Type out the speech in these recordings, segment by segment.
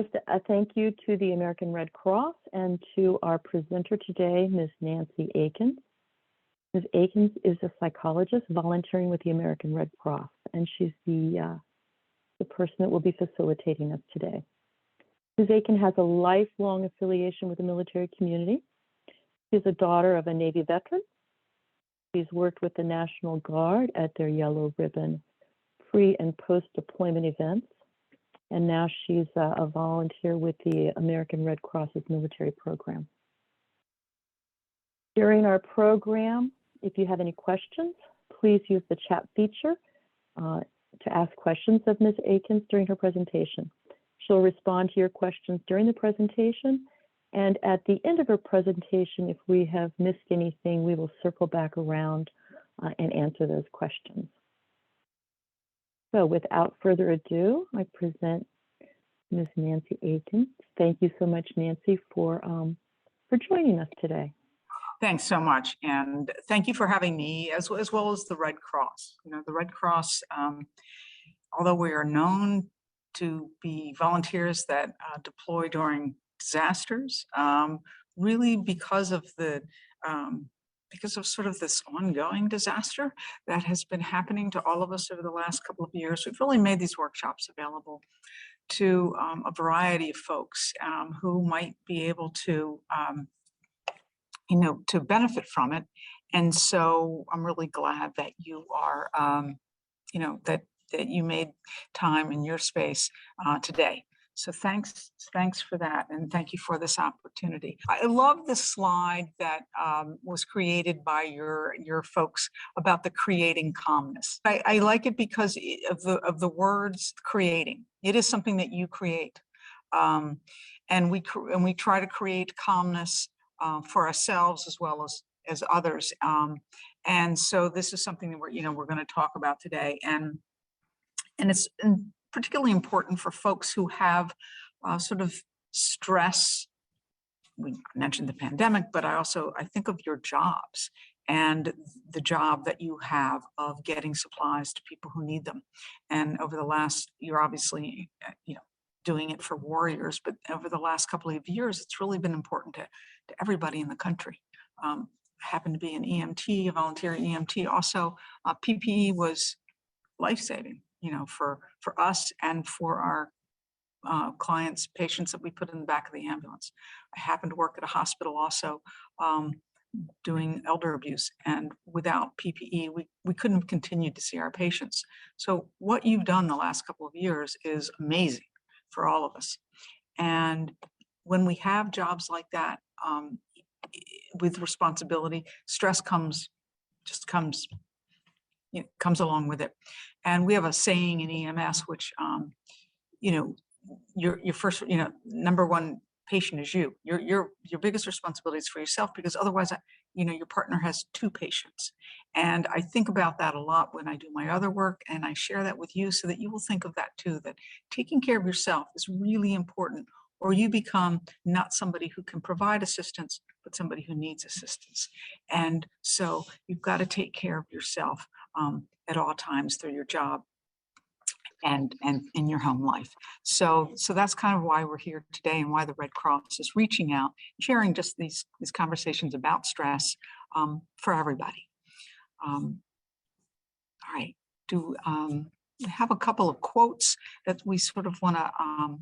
First, a thank you to the American Red Cross and to our presenter today, Ms. Nancy Akins. Ms. Akins is a psychologist volunteering with the American Red Cross, and she's the person that will be facilitating us today. Ms. Akins has a lifelong affiliation with the military community. She's a daughter of a Navy veteran. She's worked with the National Guard at their Yellow Ribbon pre- and post-deployment events. And now she's a volunteer with the American Red Cross's military program. During our program, if you have any questions, please use the chat feature to ask questions of Ms. Akins during her presentation. She'll respond to your questions during the presentation, and at the end of her presentation, if we have missed anything, we will circle back around and answer those questions. So without further ado, I present Ms. Nancy Akins. Thank you so much, Nancy, for joining us today. Thanks so much, and thank you for having me, as well as the Red Cross. You know, the Red Cross, although we are known to be volunteers that deploy during disasters, really because of sort of this ongoing disaster that has been happening to all of us over the last couple of years, we've really made these workshops available to a variety of folks who might be able to, to benefit from it. And so I'm really glad that you are, that you made time in your space today. So thanks for that, and thank you for this opportunity. I love the slide that was created by your folks about the creating calmness. I like it because of the words creating. It is something that you create, and we try to create calmness for ourselves as well as others. And so this is something that we're going to talk about today, and it's particularly important for folks who have sort of stress. We mentioned the pandemic, but I think of your jobs and the job that you have of getting supplies to people who need them. And over the last, you're obviously, doing it for warriors, but over the last couple of years, it's really been important to everybody in the country. I happen to be an EMT, a volunteer EMT. Also, PPE was life-saving, for us and for our clients, patients that we put in the back of the ambulance. I happen to work at a hospital also doing elder abuse, and without PPE, we couldn't have continued to see our patients. So what you've done the last couple of years is amazing for all of us. And when we have jobs like that, with responsibility, stress comes along with it. And we have a saying in EMS, which, your first, number one patient is you. Your biggest responsibility is for yourself, because otherwise, your partner has two patients. And I think about that a lot when I do my other work, and I share that with you so that you will think of that too, that taking care of yourself is really important, or you become not somebody who can provide assistance, but somebody who needs assistance. And so you've got to take care of yourself at all times through your job and in your home life. So that's kind of why we're here today, and why the Red Cross is reaching out, sharing just these conversations about stress for everybody. All right, we have a couple of quotes that we sort of want to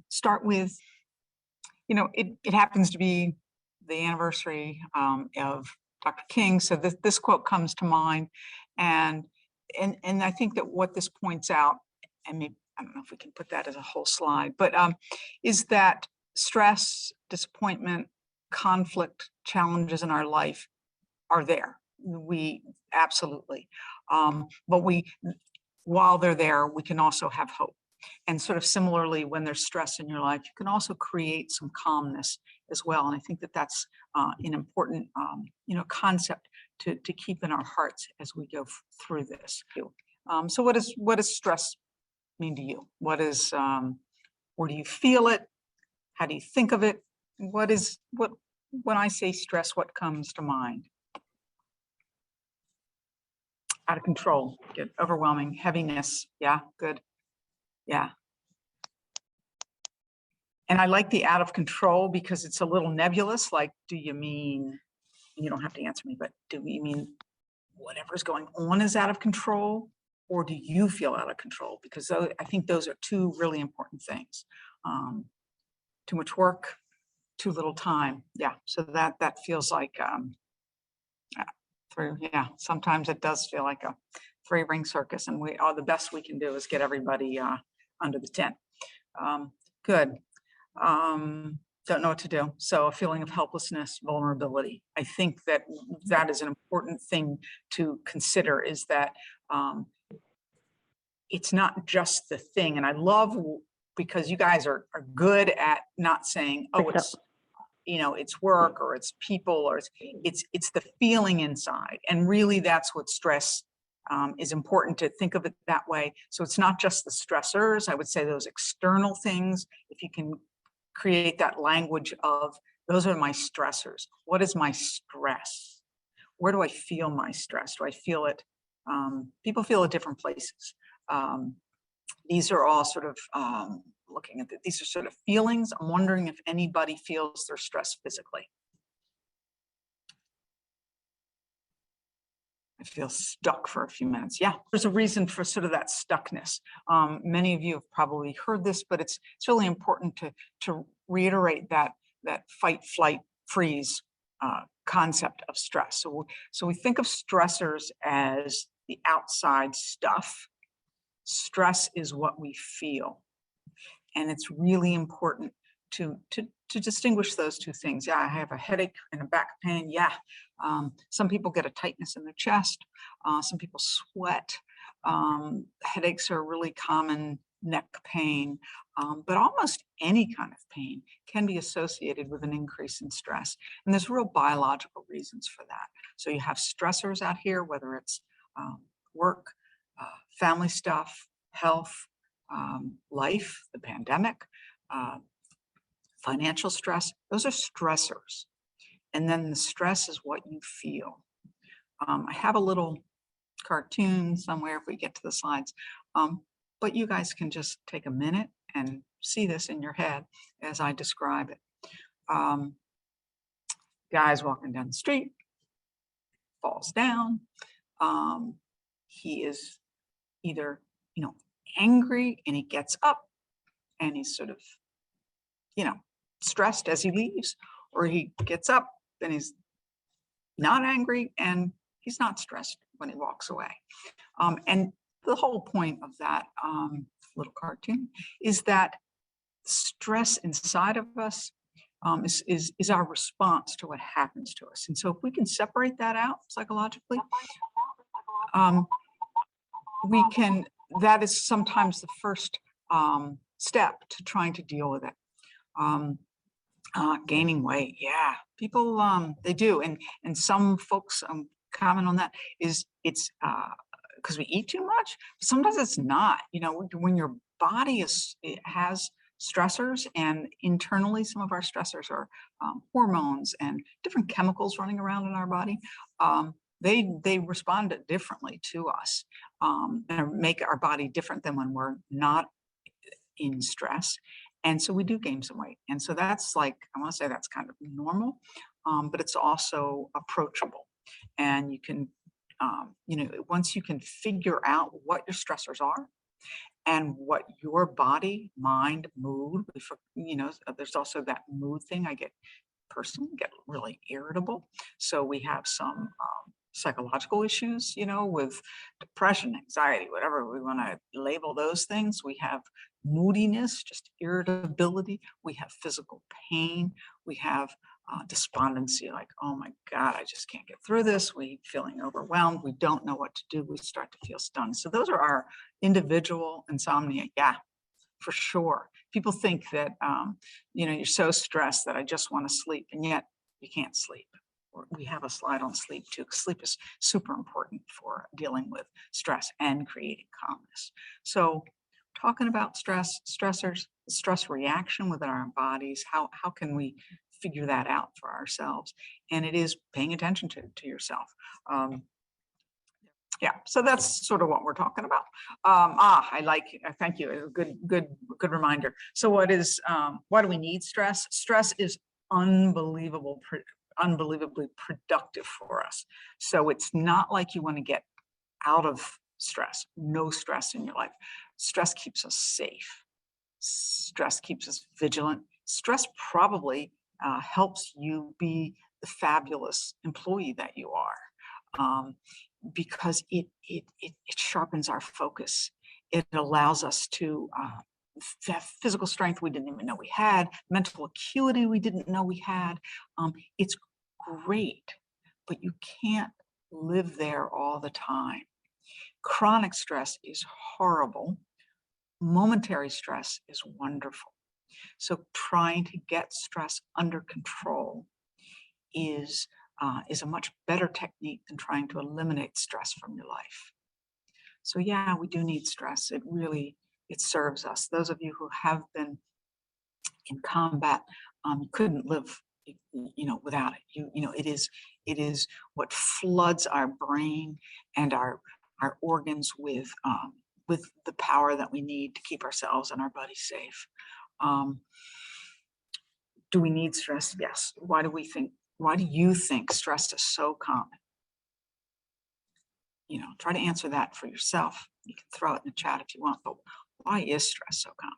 start with. It happens to be the anniversary of Dr. King, so this quote comes to mind, and I think that what this points out, and maybe, I don't know if we can put that as a whole slide, but is that stress, disappointment, conflict, challenges in our life are there. We absolutely, but while they're there, we can also have hope. And sort of similarly, when there's stress in your life, you can also create some calmness as well. And I think that that's an important, concept to keep in our hearts as we go through this. So what does stress mean to you? Where do you feel it? How do you think of it? When I say stress, what comes to mind? Out of control, get overwhelming, heaviness. Yeah, good. Yeah. And I like the out of control because it's a little nebulous. Like, do you mean, you don't have to answer me, but do you mean whatever's going on is out of control? Or do you feel out of control? Because I think those are two really important things. Too much work, too little time. Yeah, so that feels like, sometimes it does feel like a three-ring circus, and all the best we can do is get everybody under the tent. Good. Don't know what to do. So a feeling of helplessness, vulnerability. I think that is an important thing to consider, is that it's not just the thing. And I love, because you guys are good at not saying, oh, it's, it's work or it's people, or it's the feeling inside. And really that's what stress is important to think of it that way. So it's not just the stressors. I would say those external things, if you can create that language of, those are my stressors. What is my stress? Where do I feel my stress? Do I feel it? People feel at different places. These are all sort of, looking at these are sort of feelings. I'm wondering if anybody feels their stress physically. I feel stuck for a few minutes. Yeah, there's a reason for sort of that stuckness. Many of you have probably heard this, but it's really important to reiterate that fight, flight, freeze concept of stress. So we think of stressors as the outside stuff. Stress is what we feel, and it's really important to distinguish those two things. Yeah, I have a headache and a back pain. Yeah, some people get a tightness in their chest. Some people sweat. Headaches are really common, neck pain, but almost any kind of pain can be associated with an increase in stress. And there's real biological reasons for that. So you have stressors out here, whether it's work, family stuff, health, life, the pandemic, financial stress. Those are stressors. And then the stress is what you feel. I have a little cartoon somewhere if we get to the slides, but you guys can just take a minute and see this in your head as I describe it. Guy's walking down the street, falls down. He is either, angry, and he gets up and he's sort of, stressed as he leaves, or he gets up and he's not angry and he's not stressed when he walks away. And the whole point of that little cartoon is that stress inside of us is our response to what happens to us. And so if we can separate that out psychologically, that is sometimes the first step to trying to deal with it. Gaining weight, yeah, people, they do. And some folks comment on that is it's because we eat too much. Sometimes it's not, when your body it has stressors, and internally some of our stressors are hormones and different chemicals running around in our body. They respond differently to us and make our body different than when we're not in stress. And so we do gain some weight. And so that's I want to say that's kind of normal, but it's also approachable. And you can, once you can figure out what your stressors are and what your body, mind, mood, there's also that mood thing. I personally get really irritable. So we have some psychological issues, with depression, anxiety, whatever we want to label those things. We have moodiness, just irritability. We have physical pain. We have despondency, like, oh my God, I just can't get through this. We feeling overwhelmed. We don't know what to do. We start to feel stunned. So those are our individual insomnia. Yeah, for sure. People think that, you're so stressed that I just want to sleep, and yet you can't sleep. We have a slide on sleep too, because sleep is super important for dealing with stress and creating calmness. So talking about stressors, stress reaction within our bodies, how can we figure that out for ourselves? And it is paying attention to yourself. Yeah, so that's sort of what we're talking about. Thank you. Good good reminder. So why do we need stress? Stress is unbelievably productive for us. So it's not like you want to get out of stress, no stress in your life. Stress keeps us safe. Stress keeps us vigilant. Stress probably helps you be the fabulous employee that you are, because it sharpens our focus. It allows us to have physical strength we didn't even know we had, mental acuity we didn't know we had. It's great, but you can't live there all the time. Chronic stress is horrible. Momentary stress is wonderful. So trying to get stress under control is a much better technique than trying to eliminate stress from your life. So yeah, we do need stress. It serves us. Those of you who have been in combat, you couldn't live, without it. It is what floods our brain and our organs with the power that we need to keep ourselves and our bodies safe. Do we need stress? Yes. Why do you think stress is so common? Try to answer that for yourself. You can throw it in the chat if you want, but why is stress so common?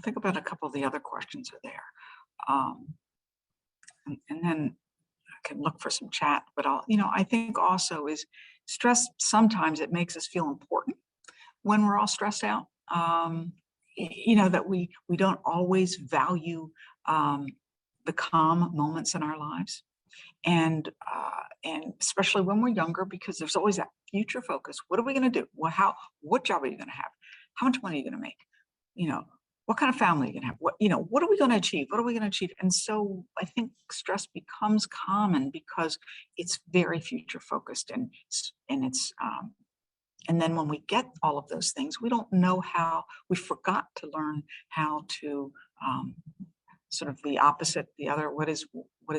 Think about a couple of the other questions are there. And then I can look for some chat, but I think also is stress, sometimes it makes us feel important when we're all stressed out. That we don't always value the calm moments in our lives. And especially when we're younger, because there's always that future focus. What are we going to do? What job are you going to have? How much money are you going to make? What kind of family are you going to have? What are we going to achieve? What are we going to achieve? And so I think stress becomes common because it's very future focused, and then when we get all of those things, we don't know how. We forgot to learn how to sort of the opposite. What is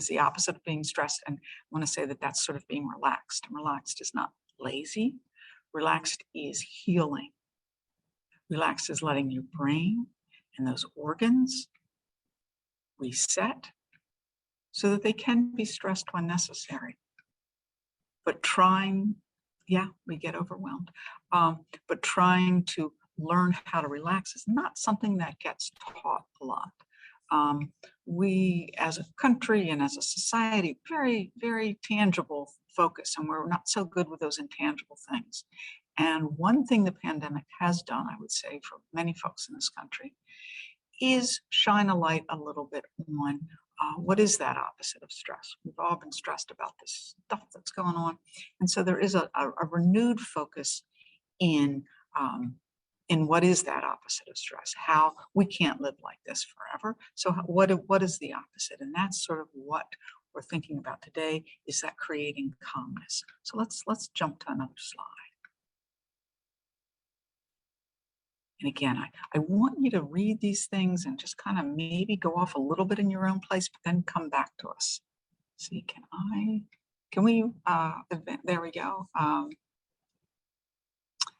the opposite of being stressed? And I want to say that that's sort of being relaxed. Relaxed is not lazy. Relaxed is healing. Relaxed is letting your brain and those organs reset so that they can be stressed when necessary. But we get overwhelmed. But trying to learn how to relax is not something that gets taught a lot. We as a country and as a society, very, very tangible focus, and we're not so good with those intangible things. And one thing the pandemic has done, I would say, for many folks in this country, is shine a light a little bit on what is that opposite of stress. We've all been stressed about this stuff that's going on. And so there is a renewed focus in what is that opposite of stress, how we can't live like this forever. So what is the opposite? And that's sort of what we're thinking about today, is that creating calmness. So let's jump to another slide. And again, I want you to read these things and just kind of maybe go off a little bit in your own place, but then come back to us. See, can we, there we go.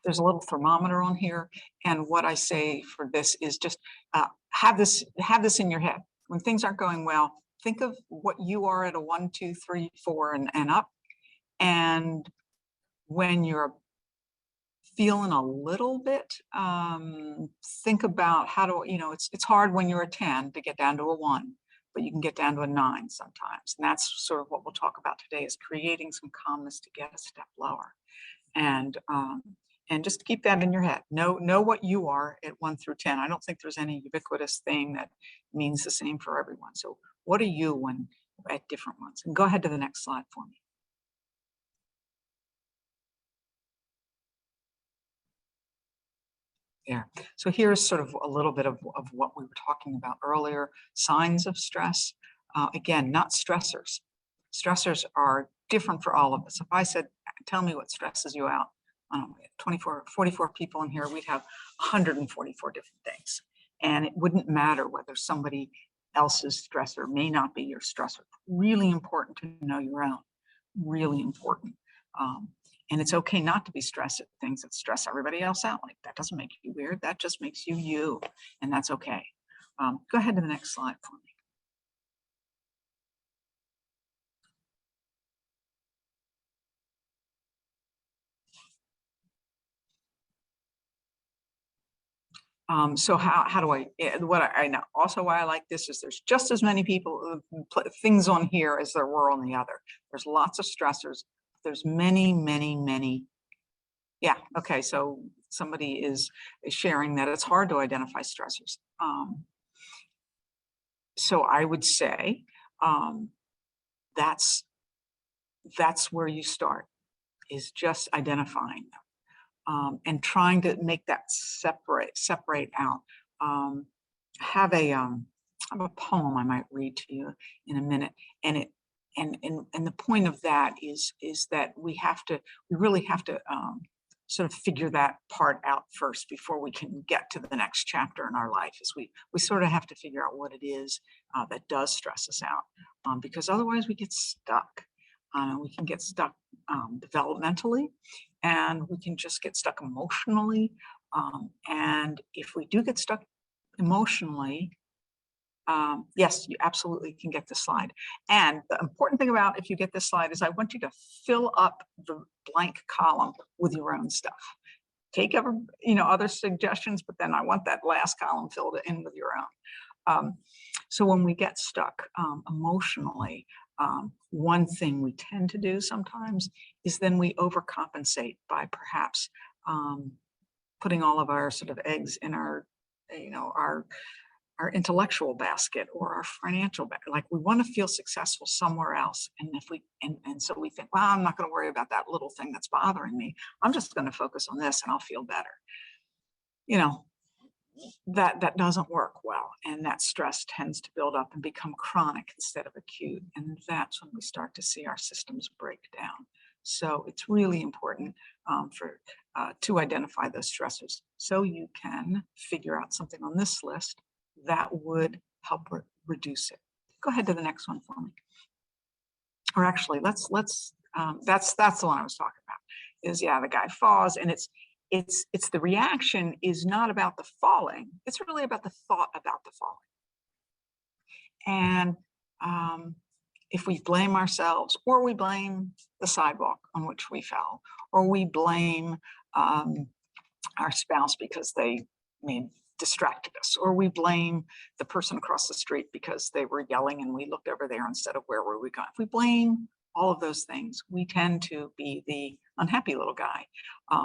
There's a little thermometer on here. And what I say for this is just have this in your head. When things aren't going well, think of what you are at a 1, 2, 3, 4 and up. And when you're feeling a little bit, think about how to, it's hard when you're a 10 to get down to a 1, but you can get down to a 9 sometimes. And that's sort of what we'll talk about today, is creating some calmness to get a step lower. And just keep that in your head. Know what you are at 1 through 10. I don't think there's any ubiquitous thing that means the same for everyone. So what are you when at different ones? And go ahead to the next slide for me. There. So here's sort of a little bit of what we were talking about earlier, signs of stress. Again, not stressors. Stressors are different for all of us. If I said, tell me what stresses you out, I don't know, 44 people in here, we'd have 144 different things. And it wouldn't matter whether somebody else's stressor may not be your stressor. Really important to know your own, really important. And it's okay not to be stressed at things that stress everybody else out. Like, that doesn't make you weird. That just makes you you. And that's okay. Go ahead to the next slide for me. So how do I, what I know also why I like this is there's just as many people, things on here as there were on the other. There's lots of stressors. There's many. Yeah. Okay. So somebody is sharing that it's hard to identify stressors. So I would say that's where you start, is just identifying them and trying to make that separate out. Have a poem I might read to you in a minute, and it and the point of that is that we really have to sort of figure that part out first before we can get to the next chapter in our life. Is we sort of have to figure out what it is that does stress us out, because otherwise we get stuck. We can get stuck developmentally, and we can just get stuck emotionally. And if we do get stuck emotionally, yes, you absolutely can get this slide. And the important thing about if you get this slide is I want you to fill up the blank column with your own stuff. Take other suggestions, but then I want that last column filled in with your own. So when we get stuck emotionally, one thing we tend to do sometimes is then we overcompensate by perhaps putting all of our sort of eggs in our intellectual basket or our financial basket. Like, we want to feel successful somewhere else. And if we, and so we think, well, I'm not going to worry about that little thing that's bothering me. I'm just going to focus on this and I'll feel better. That doesn't work well. And that stress tends to build up and become chronic instead of acute. And that's when we start to see our systems break down. So it's really important to identify those stressors so you can figure out something on this list that would help reduce it. Go ahead to the next one for me. Or actually, that's the one I was talking about. Is, yeah, the guy falls, and it's the reaction is not about the falling. It's really about the thought about the falling. And if we blame ourselves, or we blame the sidewalk on which we fell, or we blame our spouse because they distracted us, or we blame the person across the street because they were yelling and we looked over there instead of where were we going. If we blame all of those things, we tend to be the unhappy little guy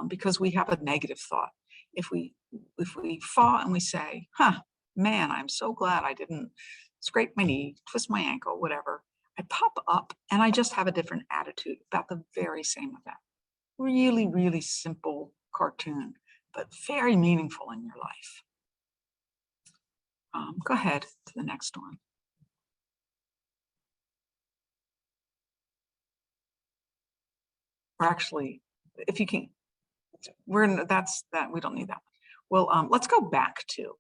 because we have a negative thought. If we fall and we say, man, I'm so glad I didn't scrape my knee, twist my ankle, whatever, I pop up and I just have a different attitude about the very same event. Really, really simple cartoon, but very meaningful in your life. Go ahead to the next one. Or actually, if you can, we don't need that one. Well, let's go back to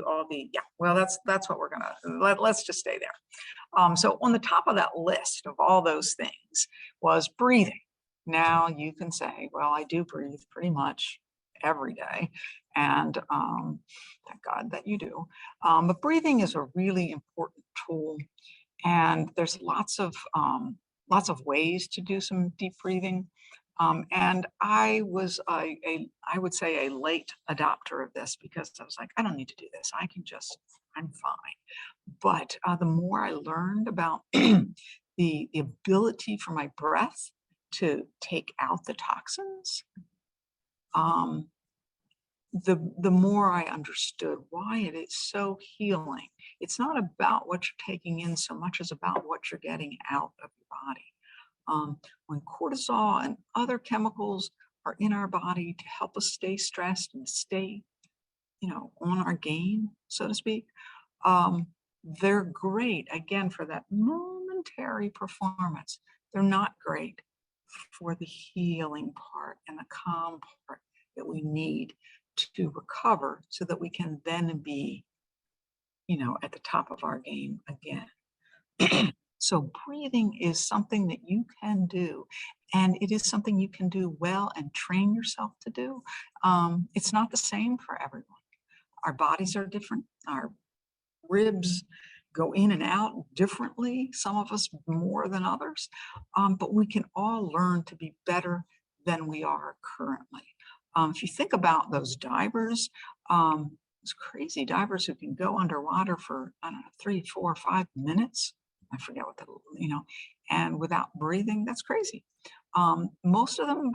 all the, well, that's what we're gonna, let's just stay there. So on the top of that list of all those things was breathing. Now you can say, well, I do breathe pretty much every day, and thank God that you do. But breathing is a really important tool, and there's lots of ways to do some deep breathing. And I was I would say a late adopter of this, because I was like, I don't need to do this. I'm fine. But the more I learned about the ability for my breath to take out the toxins, the more I understood why it is so healing. It's not about what you're taking in so much as about what you're getting out of your body. When cortisol and other chemicals are in our body to help us stay stressed and stay, on our game, so to speak, they're great, again, for that momentary performance. They're not great for the healing part and the calm part that we need to recover so that we can then be, at the top of our game again. So breathing is something that you can do, and it is something you can do well and train yourself to do. It's not the same for everyone. Our bodies are different. Our ribs go in and out differently, some of us more than others, but we can all learn to be better than we are currently. If you think about those divers, those crazy divers who can go underwater for, I don't know, 3, 4, 5 minutes, I forget what the, and without breathing, that's crazy. Most of them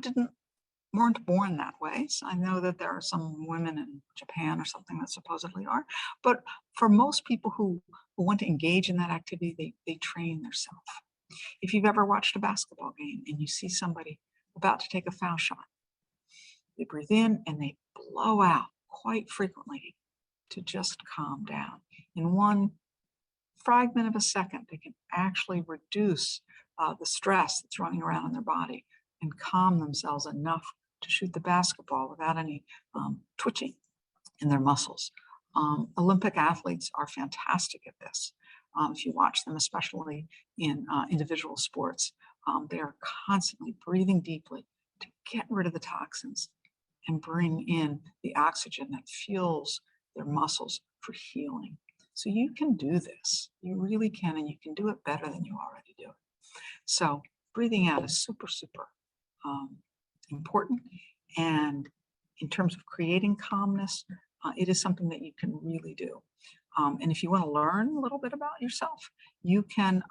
weren't born that way. So I know that there are some women in Japan or something that supposedly are, but for most people who want to engage in that activity, they train themselves. If you've ever watched a basketball game and you see somebody about to take a foul shot, they breathe in and they blow out quite frequently to just calm down. In one fragment of a second, they can actually reduce the stress that's running around in their body and calm themselves enough to shoot the basketball without any twitching in their muscles. Olympic athletes are fantastic at this. If you watch them, especially in individual sports, they are constantly breathing deeply to get rid of the toxins and bring in the oxygen that fuels their muscles for healing. So you can do this. You really can, and you can do it better than you already do it. So breathing out is super, super important. And in terms of creating calmness, it is something that you can really do. And if you want to learn a little bit about yourself, you can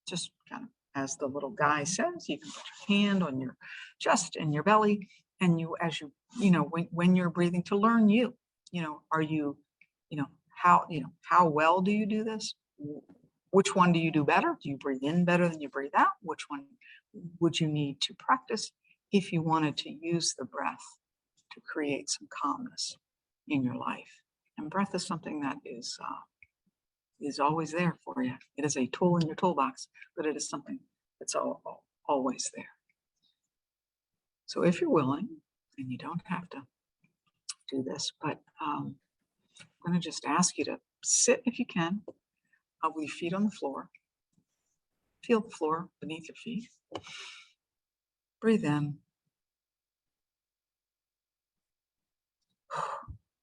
just kind of, as the little guy says, you can put your hand on your chest and your belly, and you, as you know, when you're breathing, to learn are you, how well do you do this? Which one do you do better? Do you breathe in better than you breathe out? Which one would you need to practice if you wanted to use the breath to create some calmness in your life? And breath is something that is always there for you. It is a tool in your toolbox, but it is something that's always there. So if you're willing, and you don't have to do this, but I'm going to just ask you to sit if you can, with your feet on the floor. Feel the floor beneath your feet. Breathe in.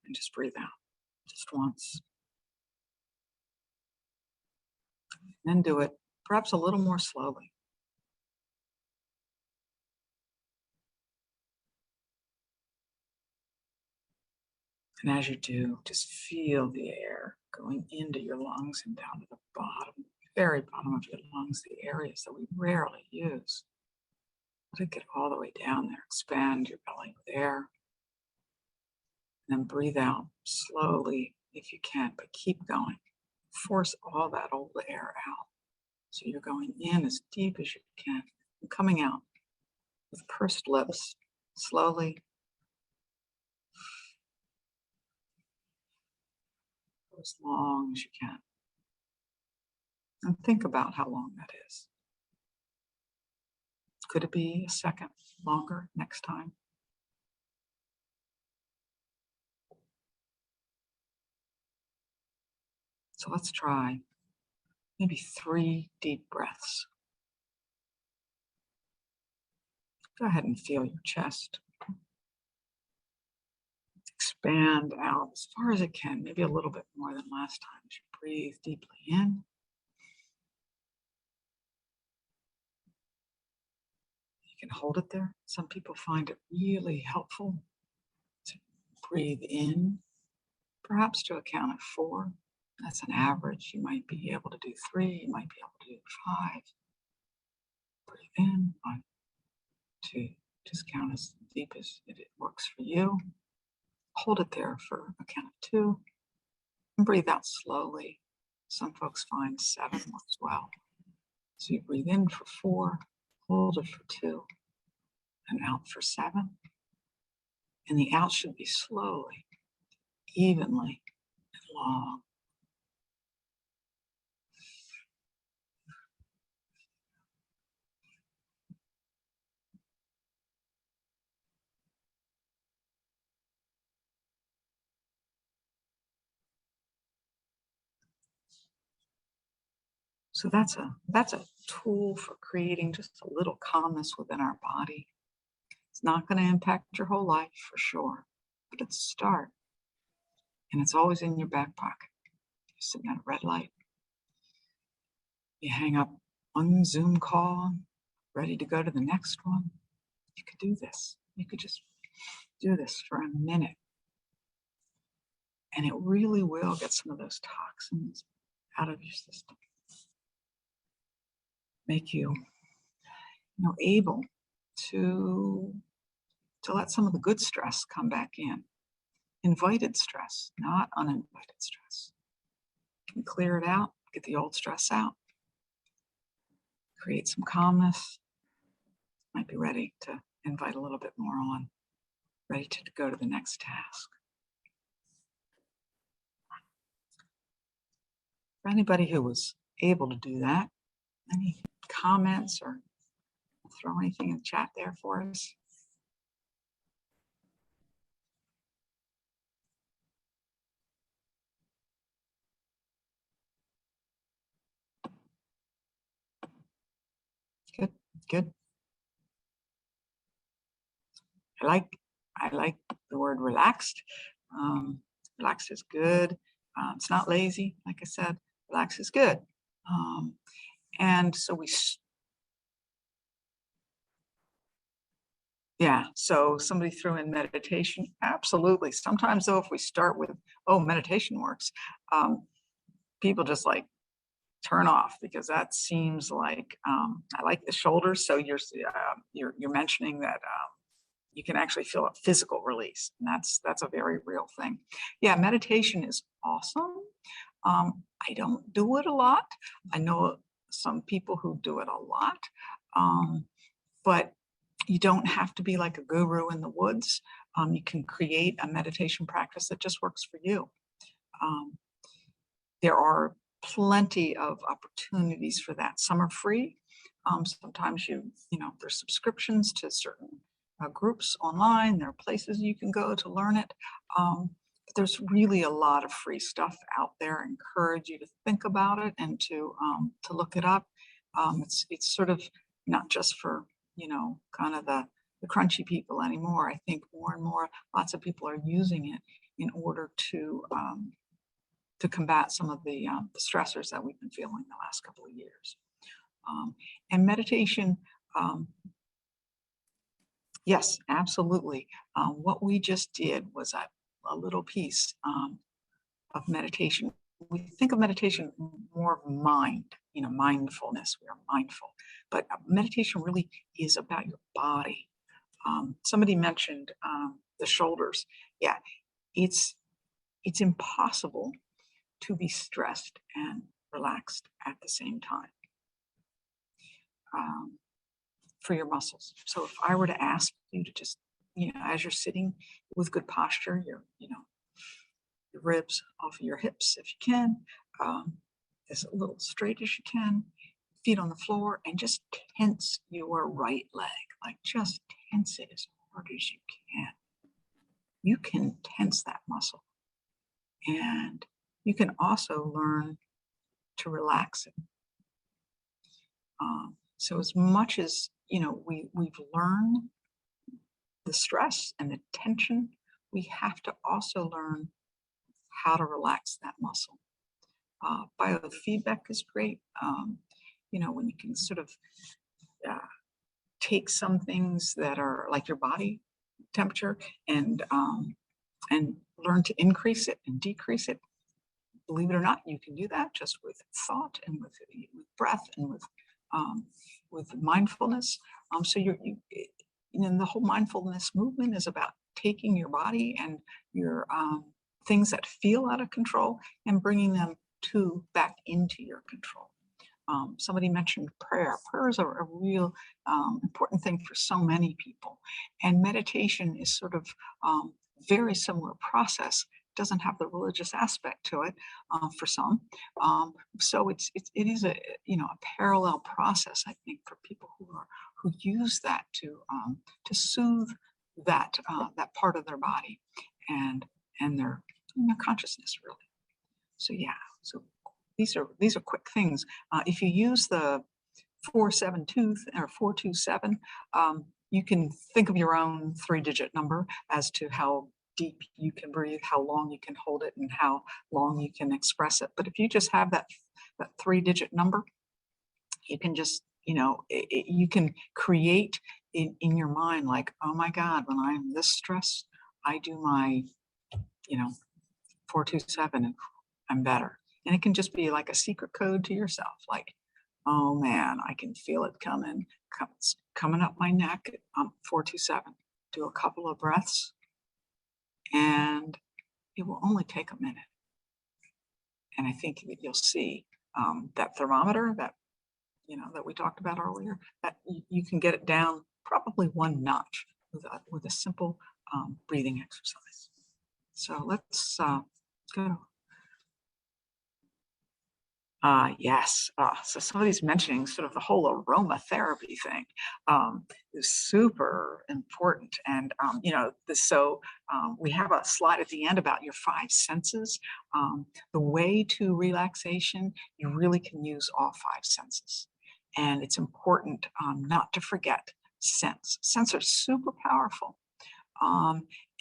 And just breathe out, just once. And then do it perhaps a little more slowly. And as you do, just feel the air going into your lungs and down to the bottom, very bottom of your lungs, the areas that we rarely use. Let it get all the way down there. Expand your belly with air. And then breathe out slowly if you can, but keep going. Force all that old air out. So you're going in as deep as you can and coming out with pursed lips, slowly. As long as you can. And think about how long that is. Could it be a second longer next time? So let's try maybe 3 deep breaths. Go ahead and feel your chest. Expand out as far as it can, maybe a little bit more than last time as you breathe deeply in. You can hold it there. Some people find it really helpful to breathe in, perhaps to a count of 4. That's an average. You might be able to do 3, you might be able to do 5. Breathe in, 1, 2. Just count as deep as it works for you. Hold it there for a count of 2. And breathe out slowly. Some folks find 7 works well. So you breathe in for 4, hold it for 2, and out for 7. And the out should be slowly, evenly, and long. So that's a tool for creating just a little calmness within our body. It's not going to impact your whole life for sure, but it's a start. And it's always in your back pocket. You're sitting at a red light. You hang up one Zoom call, ready to go to the next one. You could do this. You could just do this for a minute. And it really will get some of those toxins out of your system. Make you, able to let some of the good stress come back in. Invited stress, not uninvited stress. You can clear it out, get the old stress out, create some calmness. Might be ready to invite a little bit more on, ready to go to the next task. For anybody who was able to do that, any comments or throw anything in the chat there for us? Good, good. I like the word relaxed. Relaxed is good. It's not lazy, like I said. Relax is good. And so so somebody threw in meditation. Absolutely. Sometimes though, if we start with, oh, meditation works, people just like turn off, because that seems like, I like the shoulders. So you're mentioning that you can actually feel a physical release, and that's a very real thing. Yeah, meditation is awesome. I don't do it a lot. I know some people who do it a lot, but you don't have to be like a guru in the woods. You can create a meditation practice that just works for you. There are plenty of opportunities for that. Some are free. Sometimes there's subscriptions to certain groups online. There are places you can go to learn it. But there's really a lot of free stuff out there. I encourage you to think about it and to look it up. It's sort of not just for kind of the crunchy people anymore. I think more and more, lots of people are using it in order to combat some of the stressors that we've been feeling the last couple of years. And meditation, yes, absolutely. What we just did was a little piece of meditation. We think of meditation more of mind, mindfulness. We are mindful, but meditation really is about your body. Somebody mentioned the shoulders. Yeah, it's impossible to be stressed and relaxed at the same time for your muscles. So if I were to ask you to just, as you're sitting with good posture, your ribs off of your hips, if you can, as a little straight as you can, feet on the floor, and just tense your right leg, like just tense it as hard as you can. You can tense that muscle. And you can also learn to relax it. So as much as, we've learned the stress and the tension, we have to also learn how to relax that muscle. Biofeedback is great. When you can sort of take some things that are like your body temperature and learn to increase it and decrease it. Believe it or not, you can do that just with thought and with breath and with mindfulness. So the whole mindfulness movement is about taking your body and your things that feel out of control and bringing them back into your control. Somebody mentioned prayer. Prayer is a real important thing for so many people, and meditation is sort of very similar process. Doesn't have the religious aspect to it for some, so it is a parallel process, I think, for people who use that to soothe that part of their body and their consciousness, really. So these are quick things. If you use the 472 or 427, you can think of your own 3-digit number as to how deep you can breathe, how long you can hold it, and how long you can express it. But if you just have that 3-digit number, you can just, you can create in your mind, like, oh my God, when I'm this stressed, I do my, 427 and I'm better. And it can just be like a secret code to yourself, like, oh man, I can feel it coming, it's coming up my neck, 427. Do a couple of breaths, and it will only take a minute. And I think that you'll see that thermometer that, that we talked about earlier, that you can get it down probably 1 notch with a simple breathing exercise. So let's go. Yes. So somebody's mentioning sort of the whole aromatherapy thing is super important. And, we have a slide at the end about your 5 senses. The way to relaxation, you really can use all 5 senses. And it's important not to forget sense. Sense are super powerful.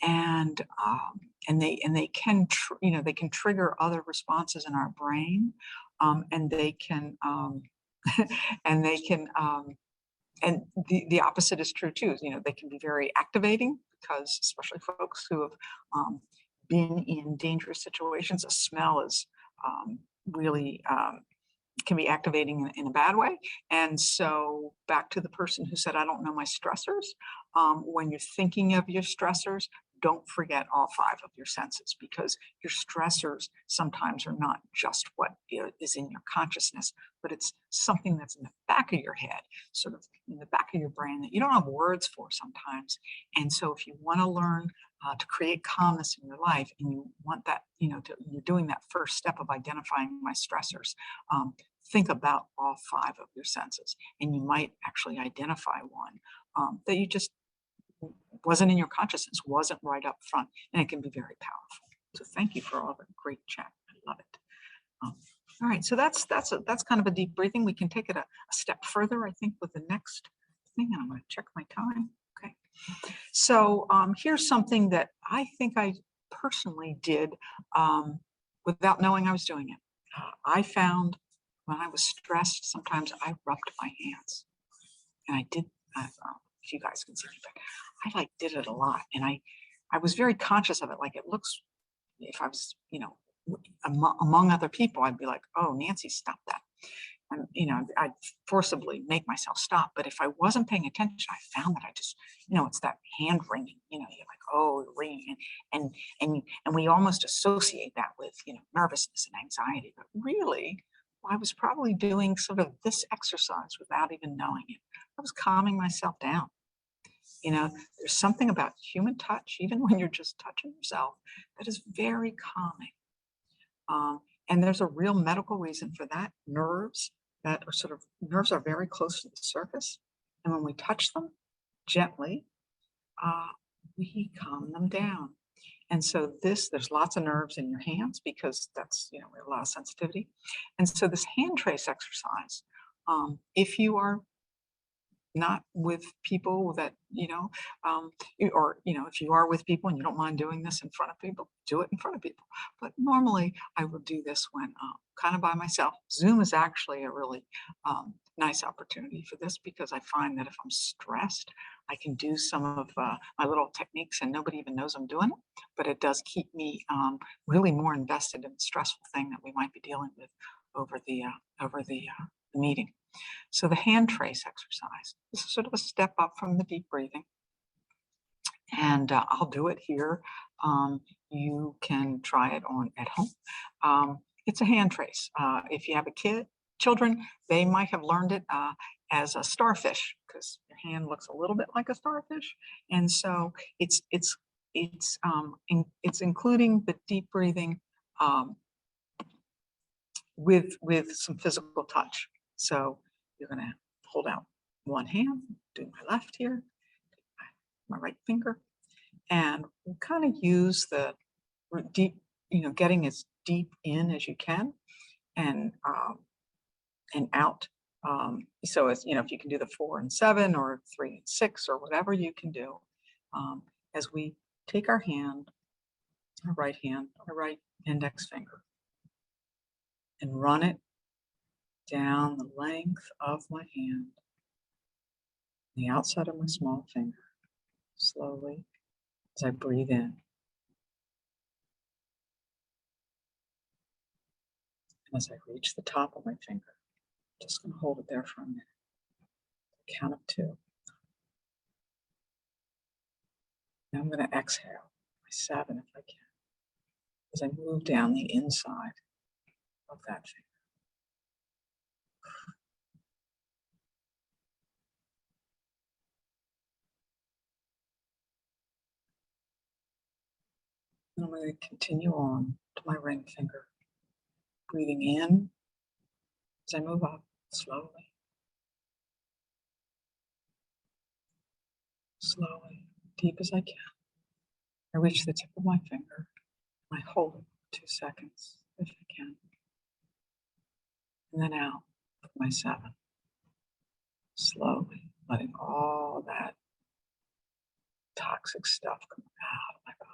And they can they can trigger other responses in our brain, and they can and they can and the opposite is true too. They can be very activating, because especially folks who have been in dangerous situations, a smell is really can be activating in a bad way. And so back to the person who said, I don't know my stressors. When you're thinking of your stressors, don't forget all 5 of your senses, because your stressors sometimes are not just what is in your consciousness, but it's something that's in the back of your head, sort of in the back of your brain, that you don't have words for sometimes. And so if you want to learn to create calmness in your life, and you want that, you're doing that first step of identifying my stressors, think about all 5 of your senses, and you might actually identify one that you just wasn't in your consciousness, wasn't right up front, and it can be very powerful. So thank you for all the great chat. I love it. All right, so that's kind of a deep breathing. We can take it a step further, I think, with the next thing, and I'm going to check my time. Okay. So here's something that I think I personally did without knowing I was doing it. I found when I was stressed, sometimes I rubbed my hands, and I did. If you guys can see me, but I did it a lot, and I was very conscious of it. Like, it looks, if I was, among other people, I'd be like, oh, Nancy, stop that. And, I'd forcibly make myself stop. But if I wasn't paying attention, I found that I just, it's that hand wringing, you're like, oh, ringing. And we almost associate that with, nervousness and anxiety. But really, I was probably doing sort of this exercise without even knowing it. I was calming myself down. There's something about human touch, even when you're just touching yourself, that is very calming. And there's a real medical reason for that. Nerves are very close to the surface. And when we touch them gently, we calm them down. And so there's lots of nerves in your hands, because that's, we have a lot of sensitivity. And so this hand trace exercise, if you are not with people that, if you are with people and you don't mind doing this in front of people, do it in front of people. But normally I will do this when kind of by myself. Zoom is actually a really nice opportunity for this, because I find that if I'm stressed, I can do some of my little techniques and nobody even knows I'm doing it, but it does keep me really more invested in the stressful thing that we might be dealing with over the meeting. So the hand trace exercise, this is sort of a step up from the deep breathing. And I'll do it here. You can try it on at home. It's a hand trace. If you have children, they might have learned it as a starfish, because your hand looks a little bit like a starfish. And so it's including the deep breathing with some physical touch. So you're going to hold out one hand, do my left here, my right finger, and we'll kind of use the deep, getting as deep in as you can. and out. So it's, if you can do the 4 and 7 or 3 and 6 or whatever you can do, as we take our hand, our right index finger, and run it down the length of my hand, the outside of my small finger, slowly as I breathe in. And as I reach the top of my finger, I'm just going to hold it there for a minute. Count of 2. Now I'm going to exhale my 7 if I can, as I move down the inside of that finger. And I'm going to continue on to my ring finger, breathing in as I move up slowly, slowly, deep as I can. I reach the tip of my finger, and I hold it for 2 seconds if I can. And then out with my 7, slowly letting all that toxic stuff come out of my body.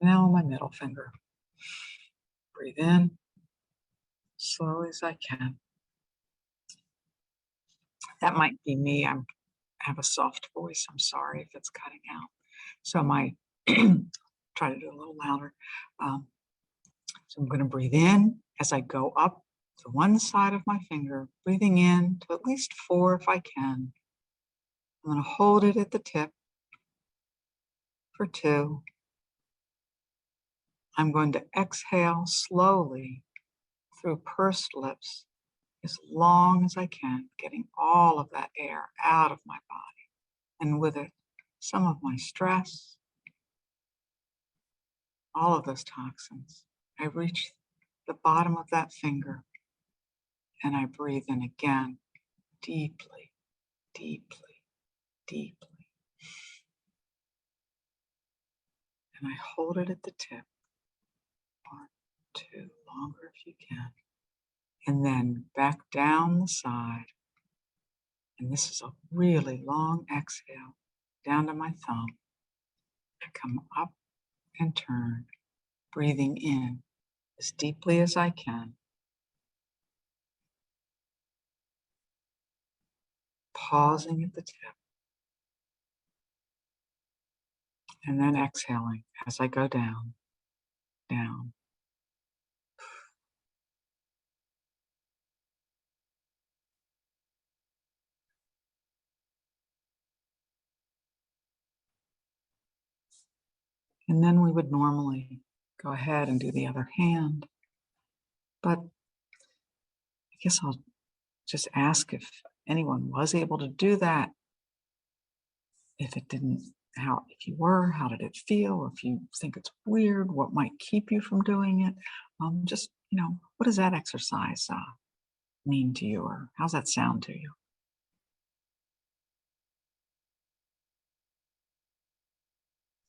Now on my middle finger, breathe in slowly as I can. That might be me. I have a soft voice. I'm sorry if it's cutting out. So my try to do a little louder. So I'm going to breathe in as I go up to one side of my finger, breathing in to at least 4 if I can. I'm going to hold it at the tip for 2. I'm going to exhale slowly through pursed lips as long as I can, getting all of that air out of my body, and with it, some of my stress, all of those toxins. I reach the bottom of that finger and I breathe in again, deeply, deeply, deeply. And I hold it at the tip. 1, 2, longer if you can. And then back down the side. And this is a really long exhale down to my thumb. I come up and turn, breathing in as deeply as I can. Pausing at the tip. And then exhaling as I go down, down. And then we would normally go ahead and do the other hand. But I guess I'll just ask if anyone was able to do that. If it didn't, if you were, how did it feel? If you think it's weird, what might keep you from doing it? Just, what does that exercise mean to you, or how's that sound to you?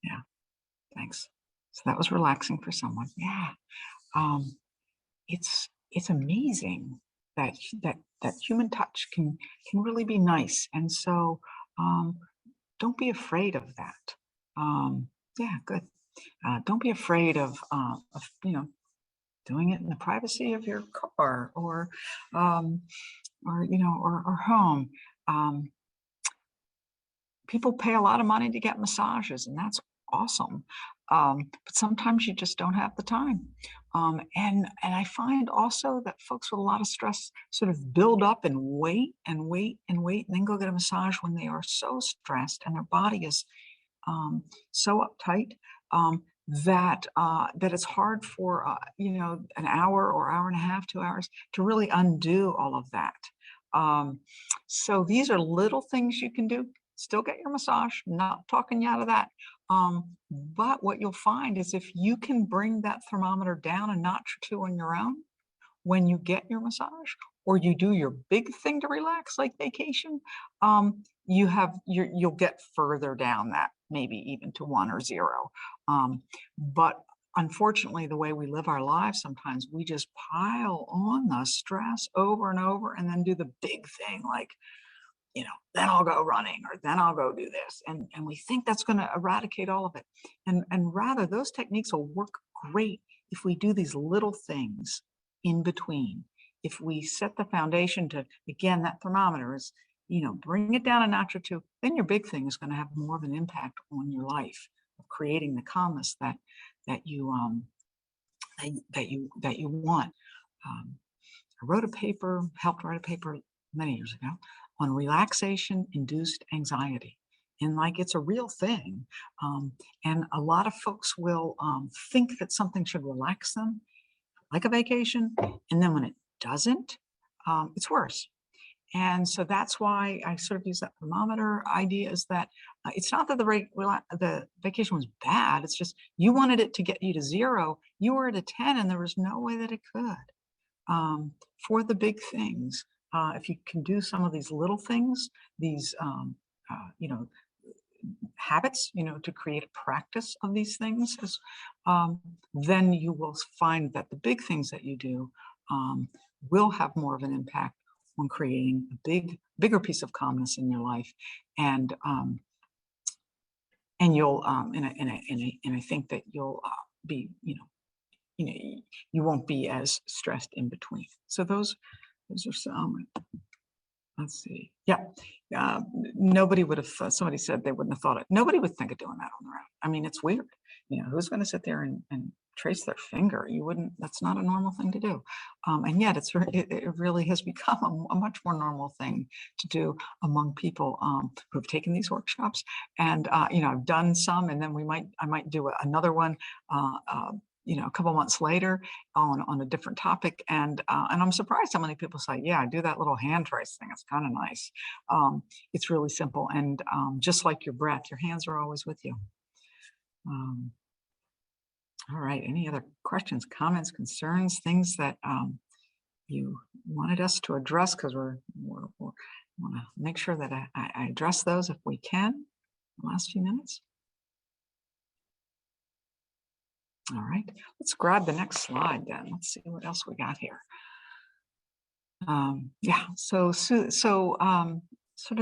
Yeah, thanks. So that was relaxing for someone. Yeah, it's amazing that human touch can really be nice, and so don't be afraid of that. Yeah, good. Don't be afraid of doing it in the privacy of your car or home. People pay a lot of money to get massages, and that's awesome. But sometimes you just don't have the time. And I find also that folks with a lot of stress sort of build up and wait and wait and wait, and then go get a massage when they are so stressed and their body is so uptight that it's hard for an hour or hour and a half, 2 hours to really undo all of that. So these are little things you can do. Still get your massage, not talking you out of that. But what you'll find is if you can bring that thermometer down a notch or 2 on your own when you get your massage, or you do your big thing to relax like vacation, you'll get further down that, maybe even to 1 or 0. But unfortunately, the way we live our lives, sometimes we just pile on the stress over and over and then do the big thing like, then I'll go running or then I'll go do this. And we think that's going to eradicate all of it. And rather, those techniques will work great if we do these little things in between. If we set the foundation to, again, that thermometer is, bring it down a notch or two, then your big thing is going to have more of an impact on your life of creating the calmness that you want. Helped write a paper many years ago on relaxation-induced anxiety. And it's a real thing. And a lot of folks will think that something should relax them, like a vacation. And then when it doesn't, it's worse. And so that's why I sort of use that thermometer idea, is that it's not that the vacation was bad. It's just you wanted it to get you to 0. You were at a 10 and there was no way that it could. For the big things, if you can do some of these little things, these, habits, to create a practice of these things, then you will find that the big things that you do will have more of an impact on creating a bigger piece of calmness in your life, and you'll and I think that you'll be you won't be as stressed in between. So those are some. Let's see. Yeah. Nobody would have thought, somebody said they wouldn't have thought it. Nobody would think of doing that on their own. I mean, it's weird. Who's going to sit there and trace their finger? You wouldn't, that's not a normal thing to do. And yet it really has become a much more normal thing to do among people who have taken these workshops. And, I've done some, and then I might do another one a couple months later on a different topic, and I'm surprised how many people say, "Yeah, I do that little hand trace thing. It's kind of nice." It's really simple, and just like your breath, your hands are always with you. All right. Any other questions, comments, concerns, things that you wanted us to address? Because we want to make sure that I address those if we can in the last few minutes. All right, let's grab the next slide then. Let's see what else we got here. Yeah, so sort of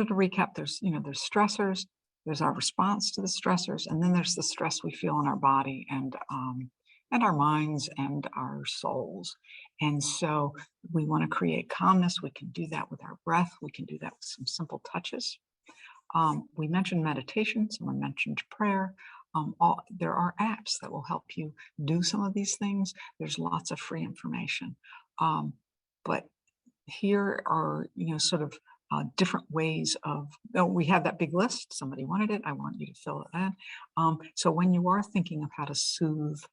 to recap, there's stressors, there's our response to the stressors, and then there's the stress we feel in our body and our minds and our souls. And so we want to create calmness. We can do that with our breath. We can do that with some simple touches. We mentioned meditation, someone mentioned prayer. There are apps that will help you do some of these things. There's lots of free information. But here are, sort of different ways of, we have that big list. Somebody wanted it. I want you to fill it in. So when you are thinking of how to soothe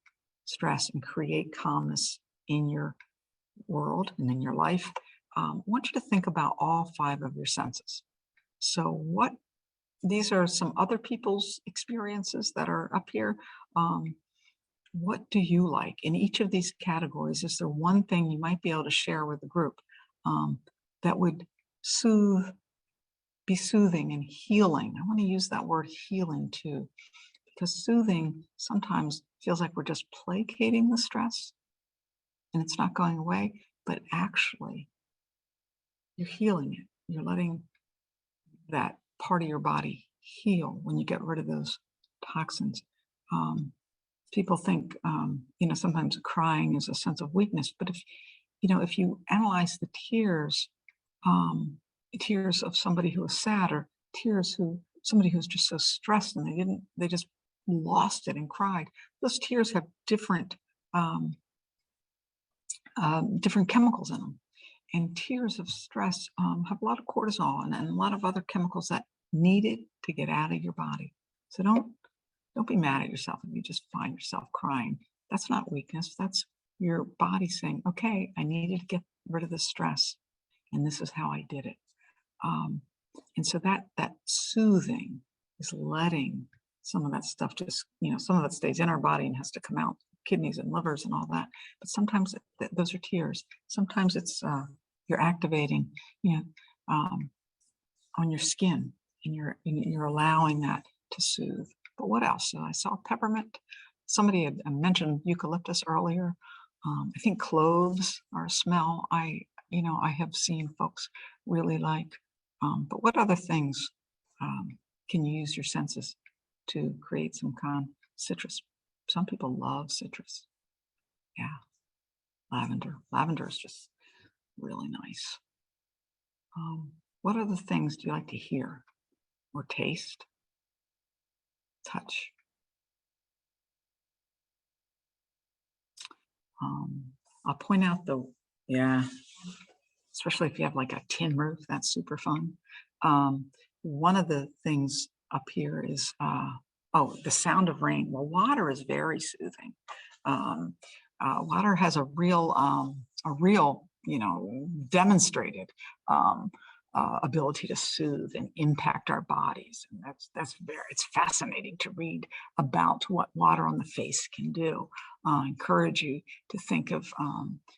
stress and create calmness in your world and in your life, I want you to think about all 5 of your senses. So these are some other people's experiences that are up here. What do you like in each of these categories? Is there one thing you might be able to share with the group that would be soothing and healing? I want to use that word healing too, because soothing sometimes feels like we're just placating the stress and it's not going away, but actually you're healing it. You're letting that part of your body heal when you get rid of those toxins. People think, sometimes crying is a sense of weakness, but if you analyze the tears of somebody who is sad, or somebody who's just so stressed and they just lost it and cried, those tears have different chemicals in them. And tears of stress have a lot of cortisol and a lot of other chemicals that need it to get out of your body. So don't be mad at yourself if you just find yourself crying. That's not weakness. That's your body saying, okay, I needed to get rid of the stress, and this is how I did it. And so that soothing is letting some of that stuff just, some of it stays in our body and has to come out, kidneys and livers and all that. But sometimes those are tears. Sometimes it's you're activating, on your skin, and you're allowing that to soothe. But what else? I saw peppermint. Somebody had mentioned eucalyptus earlier. I think cloves are a smell I have seen folks really like. But what other things can you use your senses to create some calm? Citrus. Some people love citrus. Yeah. Lavender. Lavender is just really nice. What other things do you like to hear or taste? Touch. I'll point out especially if you have like a tin roof, that's super fun. One of the things up here is, the sound of rain. Well, water is very soothing. Water has a real, demonstrated ability to soothe and impact our bodies. And it's fascinating to read about what water on the face can do. I encourage you to think of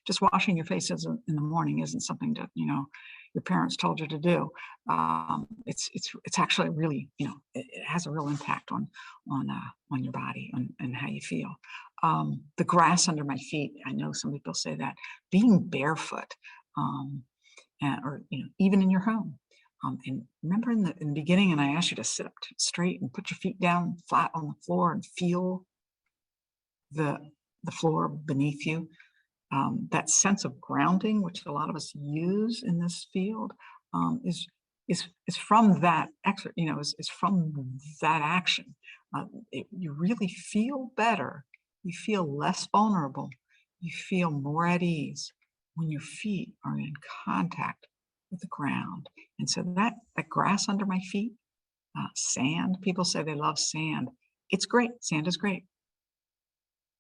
just washing your face in the morning isn't something that, your parents told you to do. It's actually really, it has a real impact on your body and how you feel. The grass under my feet, I know some people say that, being barefoot, or even in your home. And remember in the beginning, and I asked you to sit up straight and put your feet down flat on the floor and feel the floor beneath you. That sense of grounding, which a lot of us use in this field, is from that is from that action. You really feel better. You feel less vulnerable. You feel more at ease when your feet are in contact with the ground. And so that grass under my feet, sand, people say they love sand. It's great. Sand is great.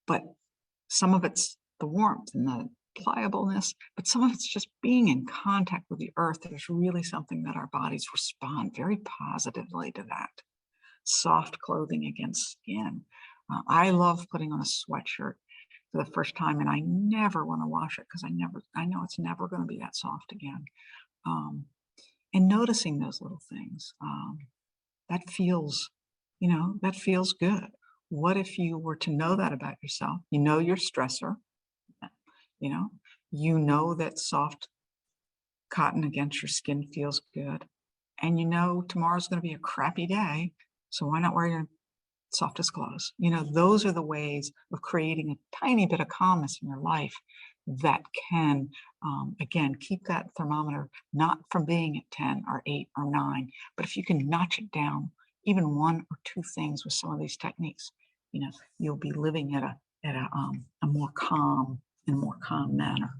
But some of it's the warmth and the pliableness, but some of it's just being in contact with the earth. There's really something that our bodies respond very positively to that. Soft clothing against skin. I love putting on a sweatshirt for the first time, and I never want to wash it because I know it's never going to be that soft again. And noticing those little things, that feels good. What if you were to know that about yourself? You know your stressor, you know that soft cotton against your skin feels good, and tomorrow's going to be a crappy day, so why not wear your softest clothes? Those are the ways of creating a tiny bit of calmness in your life that can, again, keep that thermometer not from being at 10 or 8 or 9, but if you can notch it down, even 1 or 2 things with some of these techniques, you'll be living at a more calm manner.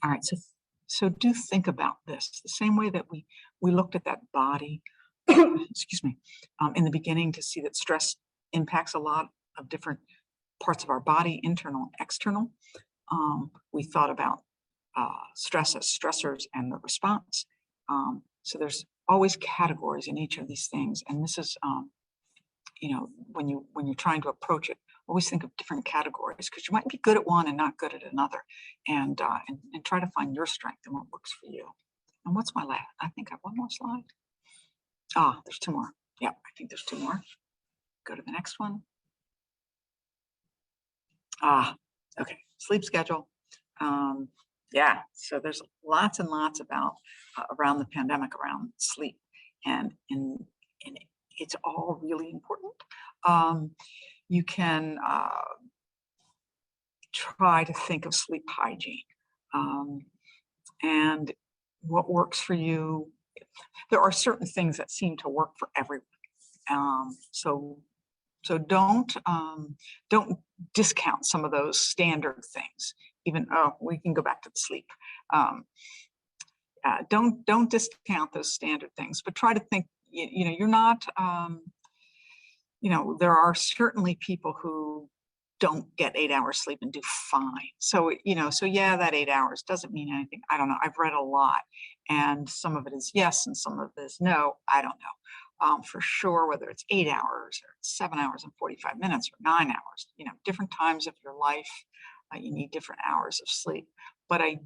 All right, so do think about this the same way that we looked at that body, excuse me, in the beginning, to see that stress impacts a lot of different parts of our body, internal and external. We thought about stress as stressors and the response. So there's always categories in each of these things, and this is, when you're trying to approach it, always think of different categories, because you might be good at one and not good at another, and try to find your strength and what works for you. And what's my last? I think I have one more slide. There's 2 more. Yeah, I think there's 2 more. Go to the next one. Okay, sleep schedule. Yeah, so there's lots and lots about around the pandemic around sleep, and it's all really important. You can try to think of sleep hygiene and what works for you. There are certain things that seem to work for everyone. So don't discount some of those standard things. Even we can go back to the sleep. Don't discount those standard things, but try to think. You're not. There are certainly people who don't get 8 hours sleep and do fine. So yeah, that 8 hours doesn't mean anything. I don't know. I've read a lot, and some of it is yes, and some of it is no. I don't know. For sure, whether it's 8 hours or 7 hours and 45 minutes or 9 hours, different times of your life, you need different hours of sleep. But I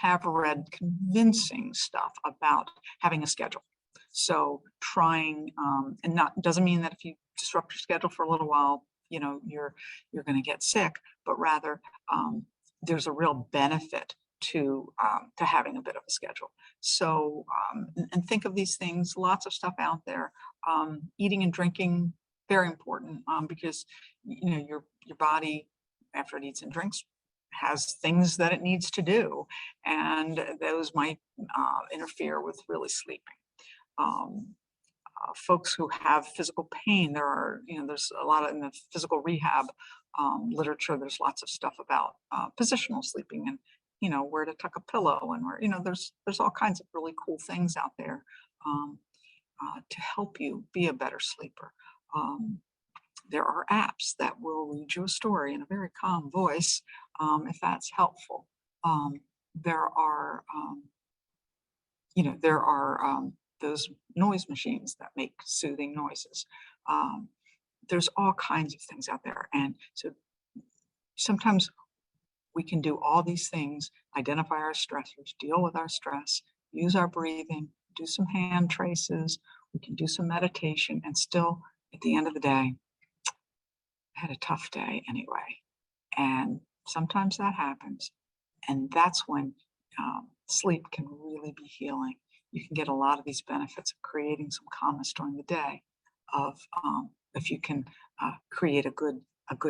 have read convincing stuff about having a schedule. So trying, and not doesn't mean that if you disrupt your schedule for a little while, you know, you're going to get sick, but rather there's a real benefit to having a bit of a schedule. So and think of these things, lots of stuff out there. Eating and drinking, very important, because you know your body, after it eats and drinks, has things that it needs to do, and those might interfere with really sleeping. Folks who have physical pain, there's a lot in the physical rehab literature. There's lots of stuff about positional sleeping and where to tuck a pillow, and where there's all kinds of really cool things out there to help you be a better sleeper. There are apps that will read you a story in a very calm voice, if that's helpful. There are those noise machines that make soothing noises. There's all kinds of things out there, and so sometimes we can do all these things: identify our stressors, deal with our stress, use our breathing, do some hand traces, we can do some meditation, and still, at the end of the day, I had a tough day anyway. And sometimes that happens, and that's when sleep can really be healing. You can get a lot of these benefits of creating some calmness during the day, if you can create a good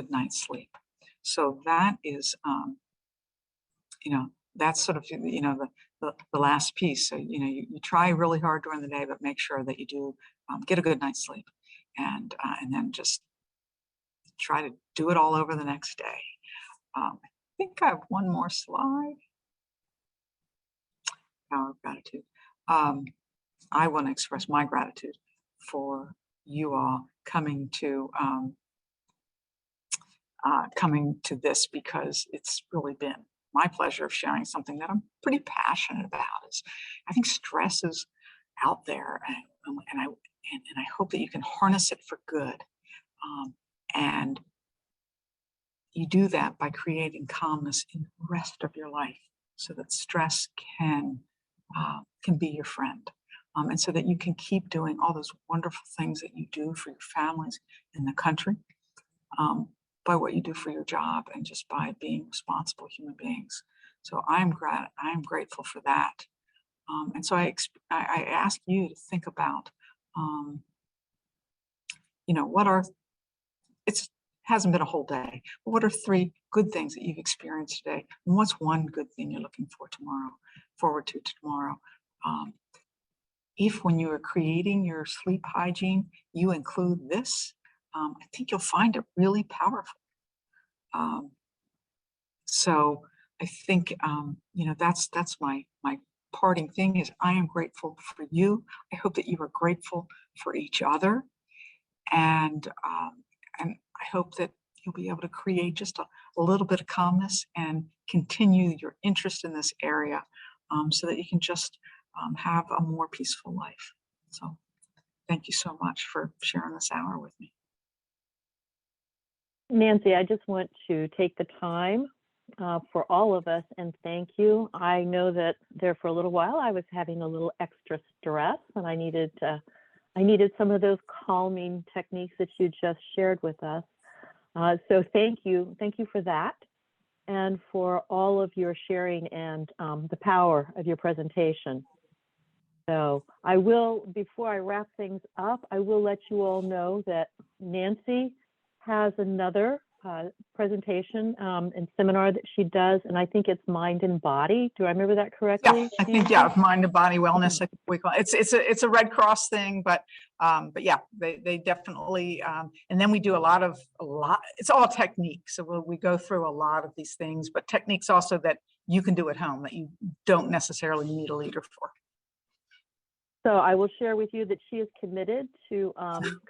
night's sleep. So that is, that's sort of the last piece. So you try really hard during the day, but make sure that you do get a good night's sleep, and then just try to do it all over the next day. I think I have one more slide. Power of gratitude. I want to express my gratitude for you all coming to this, because it's really been my pleasure of sharing something that I'm pretty passionate about. I think stress is out there, and I hope that you can harness it for good. And you do that by creating calmness in the rest of your life, so that stress can be your friend, and so that you can keep doing all those wonderful things that you do for your families in the country, by what you do for your job, and just by being responsible human beings. So I'm grateful for that. And so I ask you to think about, it hasn't been a whole day, but what are 3 good things that you've experienced today? And what's one good thing you're looking forward to tomorrow? If when you are creating your sleep hygiene, you include this, I think you'll find it really powerful. So I think, that's my parting thing is I am grateful for you. I hope that you are grateful for each other. And I hope that you'll be able to create just a little bit of calmness and continue your interest in this area, so that you can just have a more peaceful life. So thank you so much for sharing this hour with me. Nancy, I just want to take the time for all of us and thank you. I know that there for a little while I was having a little extra stress, and I needed some of those calming techniques that you just shared with us. So thank you for that, and for all of your sharing and the power of your presentation. So I will, before I wrap things up, I will let you all know that Nancy has another presentation and seminar that she does, and I think it's Mind and Body. Do I remember that correctly? Yeah, I think, Mind and Body Wellness. I think we call it. It's a Red Cross thing, but yeah, they definitely. And then we do a lot. It's all technique. So we go through a lot of these things, but techniques also that you can do at home that you don't necessarily need a leader for. So I will share with you that she is committed to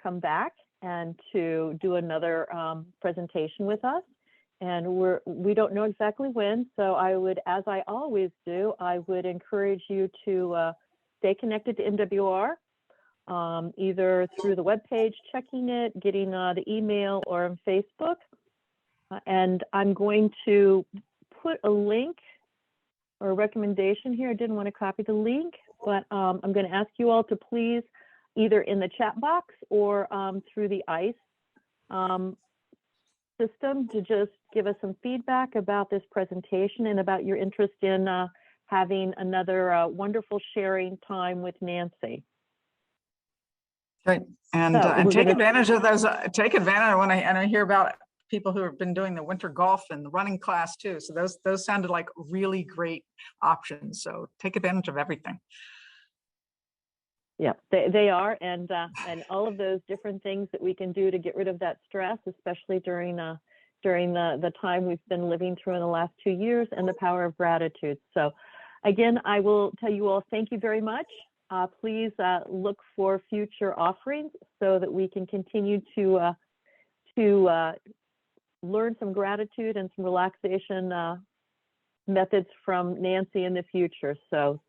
come back and to do another presentation with us. And we don't know exactly when, so I would, as I always do, I would encourage you to stay connected to MWR, either through the webpage, checking it, getting the email, or on Facebook. And I'm going to put a link or a recommendation here. I didn't want to copy the link, but I'm going to ask you all to please, either in the chat box or through the ICE system, to just give us some feedback about this presentation and about your interest in having another wonderful sharing time with Nancy. Great. And, So and we're take gonna- advantage of those, take advantage when I hear about people who have been doing the winter golf and the running class too. So those sounded like really great options. So take advantage of everything. Yeah, they are, and all of those different things that we can do to get rid of that stress, especially during the time we've been living through in the last 2 years, and the power of gratitude. So again, I will tell you all, thank you very much. Please look for future offerings so that we can continue to learn some gratitude and some relaxation methods from Nancy in the future. So